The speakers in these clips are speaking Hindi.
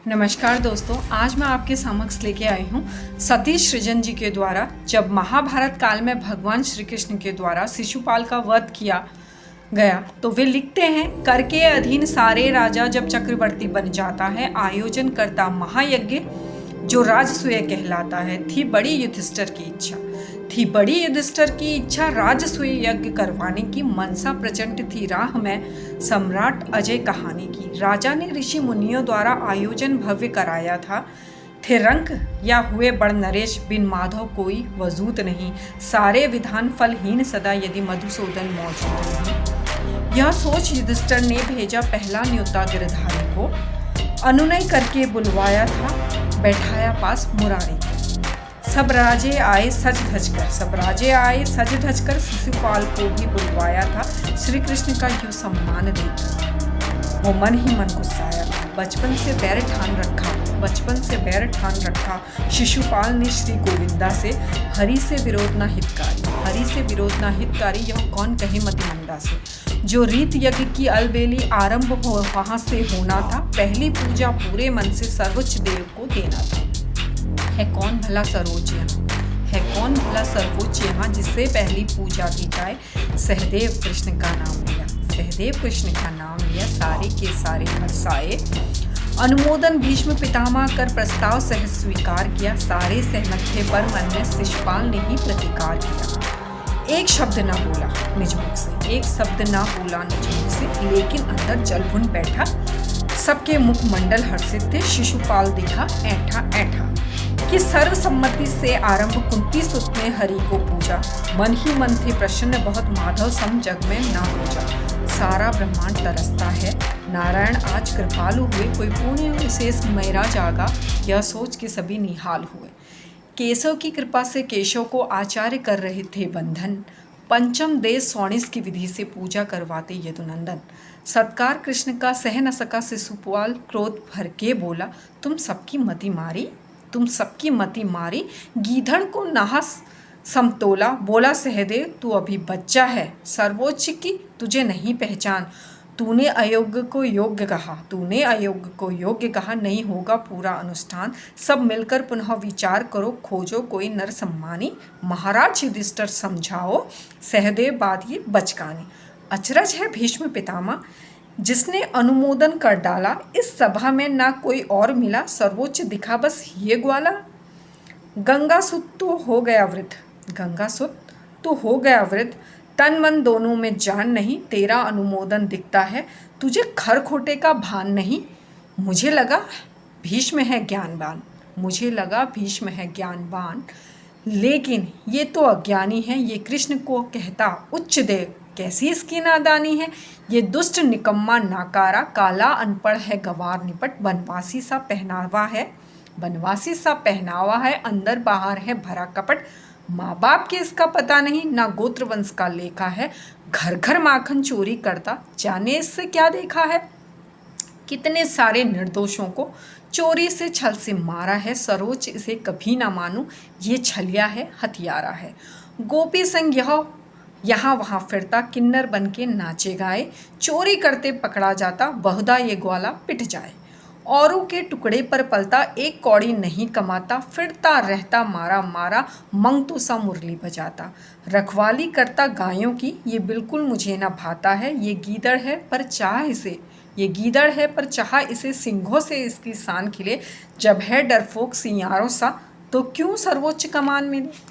नमस्कार दोस्तों, आज मैं आपके समक्ष लेके आई हूँ सतीश सृजन जी के द्वारा जब महाभारत काल में भगवान श्री कृष्ण के द्वारा शिशुपाल का वध किया गया तो वे लिखते हैं, कर के अधीन सारे राजा जब चक्रवर्ती बन जाता है, आयोजन करता महायज्ञ जो राजसूय कहलाता है। थी बड़ी युधिष्ठिर की इच्छा राजसूय यज्ञ करवाने की। मनसा प्रचंड थी राह में सम्राट अजय कहानी की। राजा ने ऋषि मुनियों द्वारा आयोजन भव्य कराया था। थे रंक या हुए बड़ नरेश, बिन माधव कोई वजूद नहीं। सारे विधान फलहीन सदा यदि मधुसूदन मौजूद नहीं। यह सोच युधिष्ठिर ने भेजा पहला न्योता गिरधारी को। अनुनय करके बुलवाया था, बैठाया पास मुरारी। सब राजे आए सज धज कर शिशुपाल को भी बुलवाया था। श्री कृष्ण का यूं सम्मान देकर वो मन ही मन गुस्साया था। बचपन से बैर ठान रखा शिशुपाल ने श्री गोविंदा से। हरि से विरोध ना हितकारी, यह कौन कहे मतिमंदा से। जो रीत यज्ञ की अलबेली आरंभ हो वहां से होना था। पहली पूजा पूरे मन से सर्वोच्च देव को देना था। है कौन भला सर्वोच्च यहाँ जिससे पहली पूजा दी जाए। सहदेव कृष्ण का नाम लिया सारे के सारे हर्षाए। अनुमोदन भीष्म पितामह कर प्रस्ताव सहज स्वीकार किया। सारे सहमत थे पर मन में शिशुपाल ने ही प्रतिकार किया। एक शब्द ना बोला निज मुख से, लेकिन अंदर जलभुन बैठा। सबके मुखमंडल हर्षित थे। शिशुपाल दिखा ऐठा कि सर्वसम्मति से आरंभ कुंती सुत ने हरि को पूजा। मन ही मन थे प्रसन्न बहुत, माधव सम जग में ना पूजा। सारा ब्रह्मांड तरसता है, नारायण आज कृपालु हुए। कोई पुण्य विशेष मेरा जागा, यह सोच के सभी निहाल हुए। केशव की कृपा से केशव को आचार्य कर रहे थे बंधन। पंचम देश सौणिस की विधि से पूजा करवाते यदुनंदन। सत्कार कृष्ण का सह न सका शिशुपाल, क्रोध भर के बोला तुम सबकी मति मारी। गीधड़ को नाहस समतोला, बोला सहदेव तू अभी बच्चा है, सर्वोच्च की तुझे नहीं पहचान। तूने अयोग्य को योग्य कहा, नहीं होगा पूरा अनुष्ठान। सब मिलकर पुनः विचार करो, खोजो कोई नर सम्मानी। महाराज युधिष्ठिर समझाओ, सहदेव बात ये बचकानी। अचरज है भीष्म पितामह जिसने अनुमोदन कर डाला। इस सभा में ना कोई और मिला, सर्वोच्च दिखा बस ये ग्वाला। गंगासुत तो हो गया वृद्ध, तन मन दोनों में जान नहीं। तेरा अनुमोदन दिखता है, तुझे खर खोटे का भान नहीं। मुझे लगा भीष्म है ज्ञानवान, लेकिन ये तो अज्ञानी है। ये कृष्ण को कहता उच्च देव, कैसी इसकी नादानी है। ये दुष्ट निकम्मा नाकारा, काला अनपढ़ है गवार निपट। बनवासी सा पहनावा है, अंदर बाहर है भरा कपट। माँ बाप के इसका पता नहीं, ना गोत्र वंश का लेखा है। घर घर माखन चोरी करता, जाने इससे क्या देखा है। कितने सारे निर्दोषों को चोरी से छल से मारा है। सरोज इसे कभी ना मानूं, ये छलिया है हथियारा है। गोपी संग यहाँ वहाँ फिरता, किन्नर बन के नाचे गाए। चोरी करते पकड़ा जाता, बहुधा ये ग्वाला पिट जाए। औरों के टुकड़े पर पलता, एक कौड़ी नहीं कमाता। फिरता रहता मारा मंग तो सा मुरली बजाता। रखवाली करता गायों की, ये बिल्कुल मुझे ना भाता है। ये गीदड़ है पर चाह इसे सिंहों से इसकी शान खिले। जब है डरपोक सियारों सा, तो क्यों सर्वोच्च कमान मिले।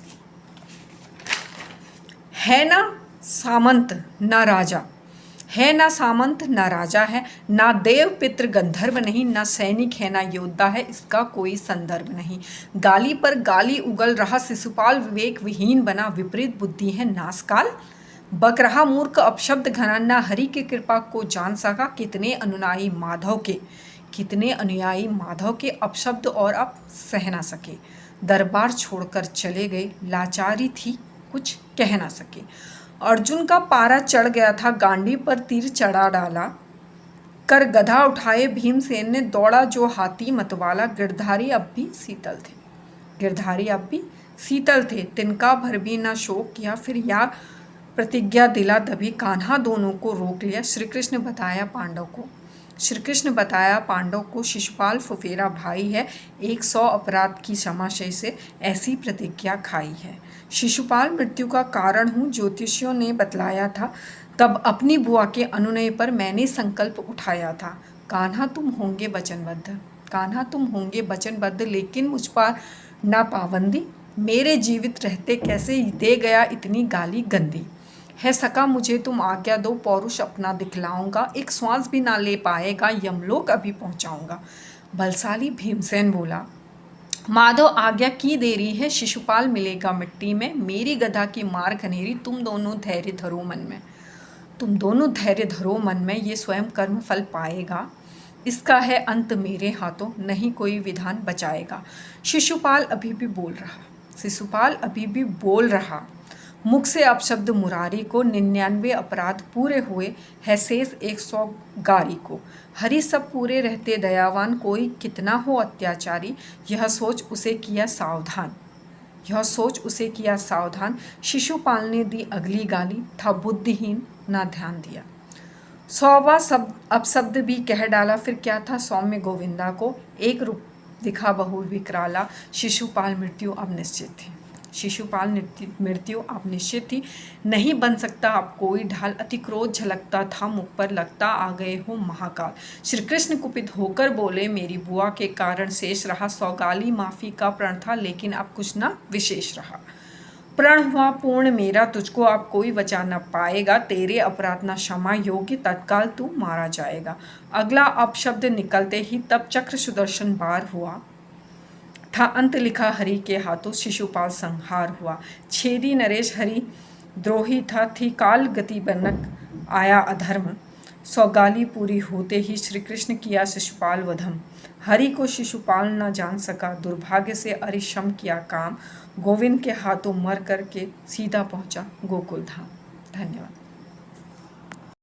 है ना सामंत ना राजा है, ना देव पितृ गंधर्व नहीं। ना सैनिक है ना योद्धा है, इसका कोई संदर्भ नहीं। गाली पर गाली उगल रहा शिशुपाल, विवेक विहीन बना। विपरीत बुद्धि है नासकाल, बक रहा मूर्ख अपशब्द घना। ना हरि की कृपा को जान सका, कितने अनुयायी माधव के अपशब्द और अब सह ना सके। दरबार छोड़कर चले गए, लाचारी थी कुछ कह ना सके। अर्जुन का पारा चढ़ गया था, गांडी पर तीर चढ़ा डाला। कर गधा उठाए भीमसेन ने, दौड़ा जो हाथी मतवाला। गिरधारी अब भी शीतल थे, तिनका भर भी ना शोक किया। फिर या प्रतिज्ञा दिला दबी, कान्हा दोनों को रोक लिया। श्री कृष्ण बताया पांडव को, श्री कृष्ण बताया पांडव को शिशुपाल फुफेरा भाई है, 100 अपराध की क्षमाशय से ऐसी प्रतिज्ञा खाई है। शिशुपाल मृत्यु का कारण हूँ, ज्योतिषियों ने बतलाया था, तब अपनी बुआ के अनुनय पर मैंने संकल्प उठाया था। कान्हा तुम होंगे वचनबद्ध, कान्हा तुम होंगे वचनबद्ध, लेकिन मुझ पर ना पाबंदी। मेरे जीवित रहते कैसे दे गया इतनी गाली गंदी। है सका मुझे तुम आज्ञा दो, पौरुष अपना दिखलाऊंगा, एक श्वास भी ना ले पाएगा यमलोक अभी पहुंचाऊंगा। बलशाली भीमसेन बोला, माधव आज्ञा की देरी है, शिशुपाल मिलेगा मिट्टी में, मेरी गदा की मार घनेरी, तुम दोनों धैर्य धरो मन में, तुम दोनों धैर्य धरो मन में, ये स्वयं कर्म फल पाएगा, इसका है अंत मेरे हाथों, नहीं कोई विधान बचाएगा। शिशुपाल अभी भी बोल रहा, शिशुपाल अभी भी बोल रहा, मुख से अपशब्द मुरारी को, 99 अपराध पूरे हुए है शेष 100 गारी को। हरि सब पूरे रहते दयावान, कोई कितना हो अत्याचारी, यह सोच उसे किया सावधान, यह सोच उसे किया सावधान। शिशुपाल ने दी अगली गाली, था बुद्धिहीन ना ध्यान दिया। 100वां अपशब्द भी कह डाला, फिर क्या था सौम्य गोविंदा को, एक रूप दिखा बहु विकराला। शिशुपाल मृत्यु अब निश्चित थी, शिशुपाल मृत्यु अब निश्चित थी, नहीं बन सकता अब कोई ढाल। अति क्रोध झलकता था मुख पर, लगता आ गए हो महाकाल। श्री कृष्ण कुपित होकर बोले, मेरी बुआ के कारण शेष रहा 100 गाली, माफ़ी का प्रण था लेकिन अब कुछ ना विशेष रहा। प्रण हुआ पूर्ण मेरा, तुझको अब कोई बचा न पाएगा, तेरे अपराध न क्षमा योग्य, तत्काल तू मारा जाएगा। अगला अपशब्द निकलते ही तब चक्र सुदर्शन बार हुआ था, अंत लिखा हरि के हाथों, शिशुपाल संहार हुआ। छेदी नरेश हरि द्रोही था, थी काल गति बनक आया अधर्म, 100 गाली पूरी होते ही श्री कृष्ण किया शिशुपाल वधम। हरि को शिशुपाल न जान सका, दुर्भाग्य से अरिशम किया काम, गोविंद के हाथों मर कर के सीधा पहुंचा गोकुल धाम। धन्यवाद।